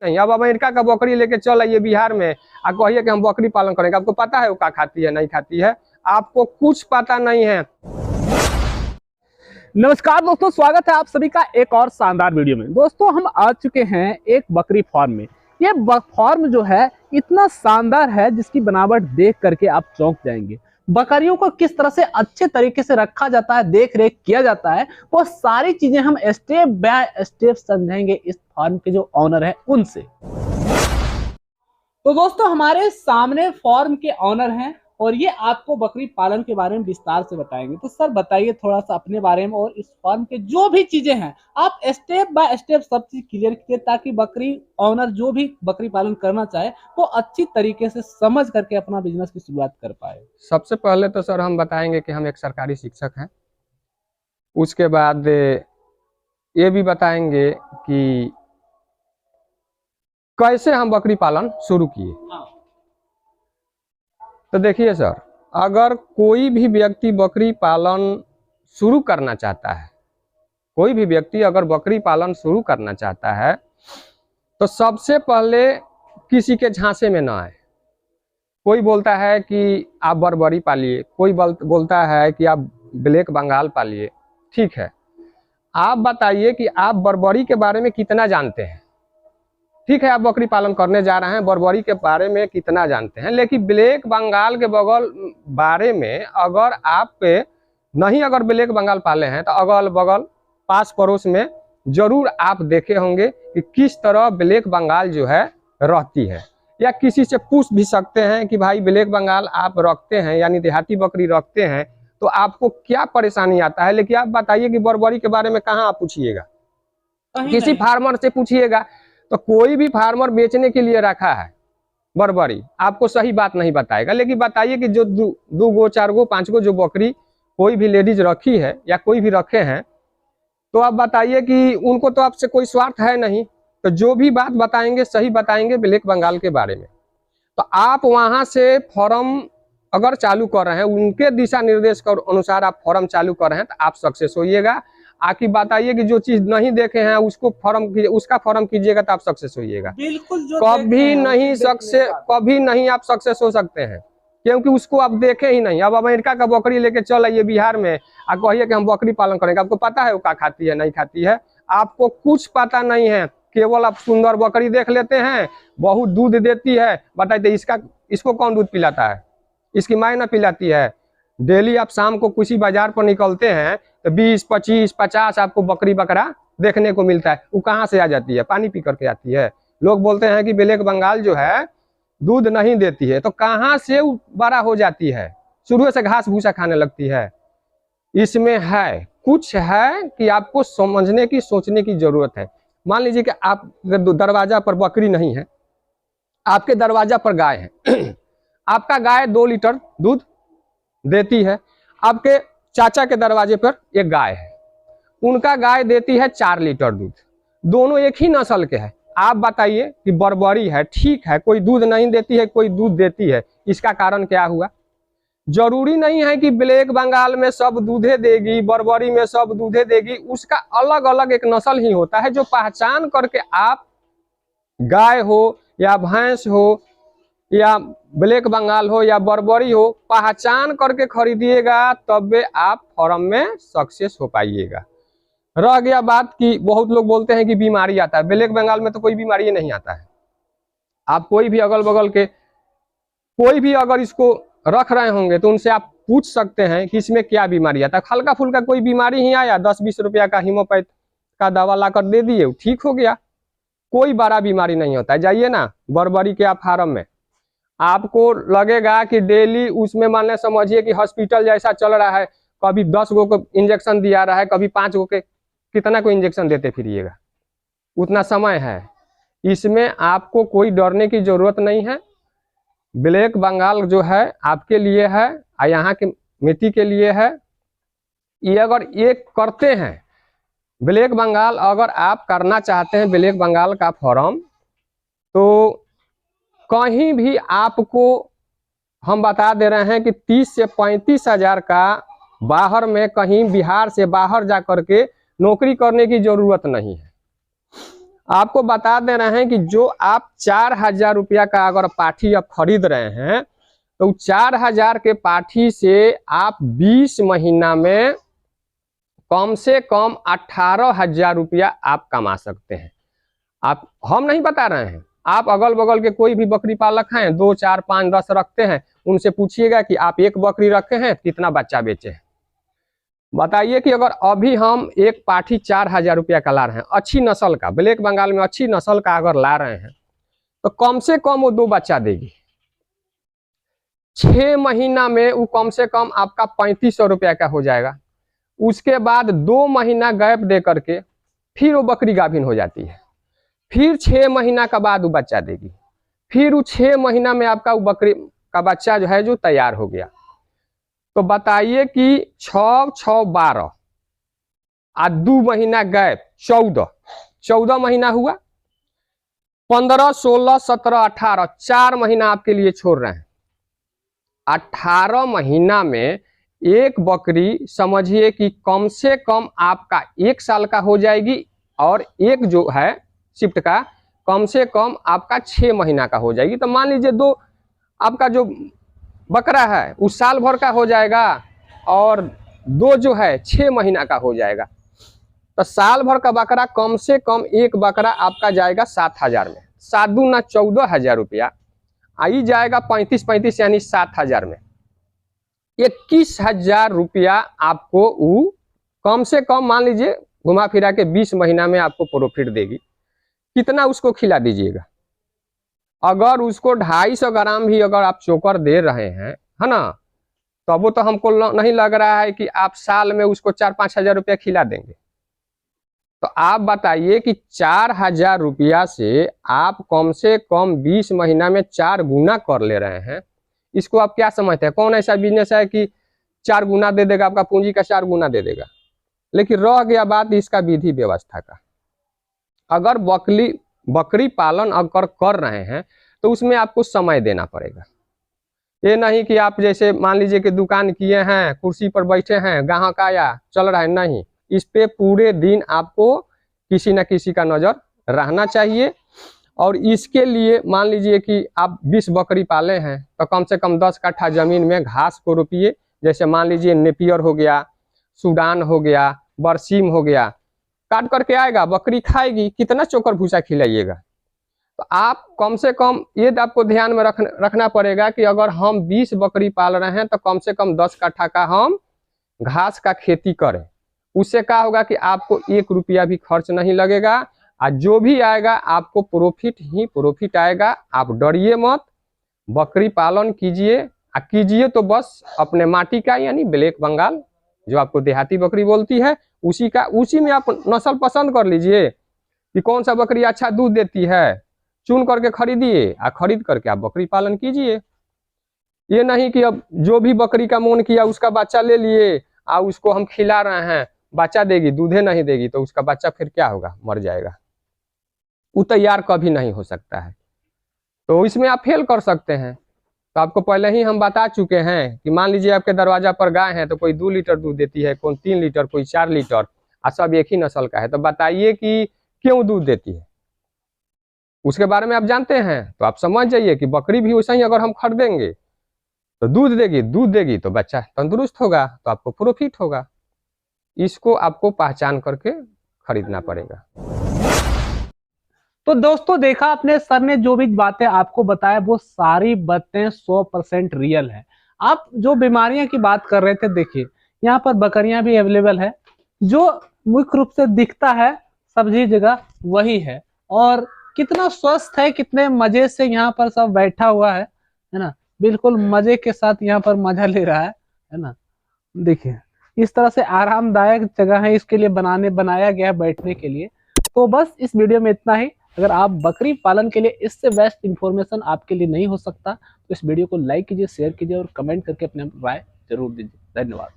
नहीं। अब अमेरिका का बकरी लेके चल आइए बिहार में, आप कहिए कि हम बकरी पालन करेंगे, आपको पता है वो क्या खाती है नहीं खाती है? आपको कुछ पता नहीं है। नमस्कार दोस्तों, स्वागत है आप सभी का एक और शानदार वीडियो में। दोस्तों हम आ चुके हैं एक बकरी फार्म में। ये फार्म जो है इतना शानदार है जिसकी बनावट देख करके आप चौंक जाएंगे। बकरियों को किस तरह से अच्छे तरीके से रखा जाता है, देख रेख किया जाता है, वो सारी चीजें हम स्टेप बाय स्टेप समझेंगे इस फार्म के जो ऑनर है उनसे। तो दोस्तों हमारे सामने फार्म के ऑनर हैं और ये आपको बकरी पालन के बारे में विस्तार से बताएंगे। तो सर बताइए थोड़ा सा अपने बारे में और इस फार्म के जो भी चीजें हैं आप स्टेप बाय स्टेप सब चीज क्लियर कीजिए, ताकि बकरी ऑनर जो भी बकरी पालन करना चाहे वो अच्छी तरीके से समझ करके अपना बिजनेस की शुरुआत कर पाए। सबसे पहले तो सर हम बताएंगे कि हम एक सरकारी शिक्षक हैं। उसके बाद ये भी बताएंगे कि कैसे हम बकरी पालन शुरू किए। तो देखिए सर, अगर कोई भी व्यक्ति बकरी पालन शुरू करना चाहता है, कोई भी व्यक्ति अगर बकरी पालन शुरू करना चाहता है तो सबसे पहले किसी के झांसे में ना आए। कोई बोलता है कि आप बर्बरी पालिए, कोई बोलता है कि आप ब्लैक बंगाल पालिए। ठीक है, आप बताइए कि आप बर्बरी के बारे में कितना जानते हैं। ठीक है, आप बकरी पालन करने जा रहे हैं, बर्बरी के बारे में कितना जानते हैं, लेकिन ब्लैक बंगाल के बारे में अगर आप नहीं अगर ब्लैक बंगाल पाले हैं तो अगल बगल पास पड़ोस में जरूर आप देखे होंगे कि किस तरह ब्लैक बंगाल जो है रहती है, या किसी से पूछ भी सकते हैं कि भाई ब्लैक बंगाल आप रखते हैं यानी देहाती बकरी रखते हैं तो आपको क्या परेशानी आता है। लेकिन आप बताइए कि बर्बरी के बारे में कहाँ आप पूछिएगा, किसी फार्मर से पूछिएगा। तो कोई भी फार्मर बेचने के लिए रखा है बर्बरी आपको सही बात नहीं बताएगा। लेकिन बताइए कि जो दो गो, चार गो, पांच गो जो बकरी कोई भी लेडीज रखी है या कोई भी रखे हैं, तो आप बताइए कि उनको तो आपसे कोई स्वार्थ है नहीं, तो जो भी बात बताएंगे सही बताएंगे ब्लैक बंगाल के बारे में। तो आप वहां से फॉर्म अगर चालू कर रहे हैं, उनके दिशा निर्देश के अनुसार आप फॉर्म चालू कर रहे हैं तो आप सक्सेस होइएगा। आखिर बताइए कि जो चीज नहीं देखे हैं उसको उसका फॉर्म कीजिएगा तो आप सक्सेस होइएगा। बिल्कुल, कभी नहीं आप सक्सेस हो सकते हैं, क्योंकि उसको आप देखे ही नहीं। अब अमेरिका का बकरी लेके चल आइए बिहार में, आप कहिए कि हम बकरी पालन करेंगे, आपको पता है वो क्या खाती है नहीं खाती है? आपको कुछ पता नहीं है। केवल आप सुंदर बकरी देख लेते हैं, बहुत दूध देती है, बताइए इसको कौन दूध पिलाता है? इसकी माँ ना पिलाती है। डेली आप शाम को किसी बाजार पर निकलते हैं तो 20, 25, 50 आपको बकरी बकरा देखने को मिलता है। वो कहाँ से आ जाती है? पानी पी करके आती है। लोग बोलते हैं कि ब्लैक बंगाल जो है दूध नहीं देती है, तो कहाँ से वो बड़ा हो जाती है? शुरू से घास भूसा खाने लगती है। इसमें है कुछ है कि आपको समझने की, सोचने की जरूरत है। मान लीजिए कि आप दरवाजा पर बकरी नहीं है, आपके दरवाजा पर गाय है आपका गाय 2 लीटर दूध देती है। आपके चाचा के दरवाजे पर एक गाय है, उनका गाय देती है 4 लीटर दूध। दोनों एक ही नस्ल के हैं। आप बताइए कि बर्बरी है, ठीक है, कोई दूध नहीं देती है, कोई दूध देती है, इसका कारण क्या हुआ? जरूरी नहीं है कि ब्लैक बंगाल में सब दूधे देगी, बर्बरी में सब दूधे देगी। उसका अलग अलग एक नस्ल ही होता है जो पहचान करके आप गाय हो या भैंस हो या ब्लैक बंगाल हो या बर्बरी हो, पहचान करके खरीदिएगा, तब आप फॉर्म में सक्सेस हो पाइएगा। रह गया बात कि बहुत लोग बोलते हैं कि बीमारी आता है। ब्लैक बंगाल में तो कोई बीमारी नहीं आता है। आप कोई भी अगल बगल के कोई भी अगर इसको रख रहे होंगे तो उनसे आप पूछ सकते हैं कि इसमें क्या बीमारी आता है। हल्का फुल्का कोई बीमारी ही आया, 10-20 रुपया का हीमोपैथ का दवा लाकर दे दिए, ठीक हो गया। कोई बड़ा बीमारी नहीं होता है। जाइए ना बर्बरी के आप फार्म में, आपको लगेगा कि डेली उसमें मान लें, समझिए कि हॉस्पिटल जैसा चल रहा है, कभी 10 गो को इंजेक्शन दिया रहा है, कभी 5 गो के, कितना को इंजेक्शन देते फिरिएगा? उतना समय है। इसमें आपको कोई डरने की जरूरत नहीं है। ब्लैक बंगाल जो है आपके लिए है और यहाँ के मिट्टी के लिए है। ये अगर ये करते हैं ब्लैक बंगाल, अगर आप करना चाहते हैं ब्लैक बंगाल का फॉर्म, तो कहीं भी आपको हम बता दे रहे हैं कि 30 से 35 हजार का बाहर में कहीं बिहार से बाहर जा करके नौकरी करने की जरूरत नहीं है। आपको बता दे रहे हैं कि जो आप 4000 रुपया का अगर पाठी आप खरीद रहे हैं तो 4000 के पाठी से आप 20 महीना में कम से कम 18,000 रुपया आप कमा सकते हैं। आप हम नहीं बता रहे हैं, आप अगल बगल के कोई भी बकरी पालक हैं 2, 4, 5, 10 रखते हैं, उनसे पूछिएगा कि आप एक बकरी रखे हैं कितना बच्चा बेचे हैं। बताइए कि अगर अभी हम एक पाठी 4000 रुपया का ला रहे हैं, अच्छी नस्ल का, ब्लैक बंगाल में अच्छी नस्ल का अगर ला रहे हैं तो कम से कम वो 2 बच्चा देगी। 6 महीना में वो कम से कम आपका 3500 रुपया का हो जाएगा। उसके बाद 2 महीना गैप दे करके फिर वो बकरी गाभिन हो जाती है, फिर 6 महीना का बाद वो बच्चा देगी, फिर वो 6 महीना में आपका वो बकरी का बच्चा जो है जो तैयार हो गया। तो बताइए कि 6, 6, 12 और 2 महीना गैप 14 महीना हुआ। 15, 16, 17, 18 4 महीना आपके लिए छोड़ रहे हैं। 18 महीना में एक बकरी समझिए कि कम से कम आपका 1 साल का हो जाएगी और एक जो है शिफ्ट का कम से कम आपका 6 महीना का हो जाएगी। तो मान लीजिए 2 आपका जो बकरा है उस साल भर का हो जाएगा और 2 जो है 6 महीना का हो जाएगा। तो साल भर का बकरा कम से कम एक बकरा आपका जाएगा 7000 में, 7 दूना 14,000 रुपया आई जाएगा 35 यानी 7000 में 21,000 रुपया आपको कम से कम मान लीजिए घुमा फिरा के 20 महीना में आपको प्रॉफिट देगी। कितना उसको खिला दीजिएगा, अगर उसको 250 ग्राम भी अगर आप चोकर दे रहे हैं है ना, तो वो तो हमको नहीं लग रहा है कि आप साल में उसको 4-5 हजार रुपया खिला देंगे। तो आप बताइए कि 4000 रुपया से आप कम से कम 20 महीना में 4 गुना कर ले रहे हैं। इसको आप क्या समझते हैं? कौन ऐसा बिजनेस है कि 4 गुना दे देगा, आपका पूंजी का 4 गुना दे देगा? लेकिन रह गया बात इसका विधि व्यवस्था का। अगर बकरी पालन अगर कर रहे हैं तो उसमें आपको समय देना पड़ेगा। ये नहीं कि आप जैसे मान लीजिए कि दुकान किए हैं, कुर्सी पर बैठे हैं, ग्राहक आया चल रहा है, नहीं, इस पे पूरे दिन आपको किसी न किसी का नजर रहना चाहिए। और इसके लिए मान लीजिए कि आप 20 बकरी पाले हैं तो कम से कम 10 कट्ठा जमीन में घास को रोपिए। जैसे मान लीजिए नेपियर हो गया, सूडान हो गया, बरसीम हो गया, काट करके आएगा, बकरी खाएगी, कितना चोकर भूसा खिलाइएगा। तो आप कम से कम ये आपको ध्यान में रखना पड़ेगा कि अगर हम 20 बकरी पाल रहे हैं तो कम से कम 10 कट्ठा का हम घास का खेती करें। उससे क्या होगा कि आपको 1 रुपया भी खर्च नहीं लगेगा और जो भी आएगा आपको प्रॉफिट ही प्रॉफिट आएगा। आप डरिए मत, बकरी पालन कीजिए, कीजिए तो बस अपने माटी का यानी ब्लैक बंगाल जो आपको देहाती बकरी बोलती है उसी में आप नस्ल पसंद कर लीजिए कि कौन सा बकरी अच्छा दूध देती है, चुन करके खरीदिए और खरीद करके आप बकरी पालन कीजिए। ये नहीं कि अब जो भी बकरी का मन किया उसका बच्चा ले लिए और उसको हम खिला रहे हैं, बच्चा देगी, दूधे नहीं देगी तो उसका बच्चा फिर क्या होगा? मर जाएगा। वो तैयार कभी नहीं हो सकता है। तो इसमें आप फेल कर सकते हैं। तो आपको पहले ही हम बता चुके हैं कि मान लीजिए आपके दरवाजा पर गाय है तो कोई 2 लीटर दूध देती है, कोई 3 लीटर, कोई 4 लीटर और सब एक ही नस्ल का है। तो बताइए कि क्यों दूध देती है, उसके बारे में आप जानते हैं तो आप समझ जाइए कि बकरी भी वैसा ही अगर हम खरीदेंगे तो दूध देगी तो बच्चा तंदुरुस्त होगा तो आपको प्रॉफिट होगा। इसको आपको पहचान करके खरीदना पड़ेगा। तो दोस्तों देखा आपने, सर ने जो भी बातें आपको बताया वो सारी बातें 100% रियल है। आप जो बीमारियां की बात कर रहे थे, देखिए यहाँ पर बकरियां भी अवेलेबल है। जो मुख्य रूप से दिखता है सब्जी जगह वही है, और कितना स्वस्थ है, कितने मजे से यहाँ पर सब बैठा हुआ है ना, बिल्कुल मजे के साथ यहाँ पर मजा ले रहा है ना। देखिए इस तरह से आरामदायक जगह है इसके लिए बनाया गया बैठने के लिए। तो बस इस वीडियो में इतना ही। अगर आप बकरी पालन के लिए इससे बेस्ट इंफॉर्मेशन आपके लिए नहीं हो सकता तो इस वीडियो को लाइक कीजिए, शेयर कीजिए और कमेंट करके अपने राय जरूर दीजिए। धन्यवाद।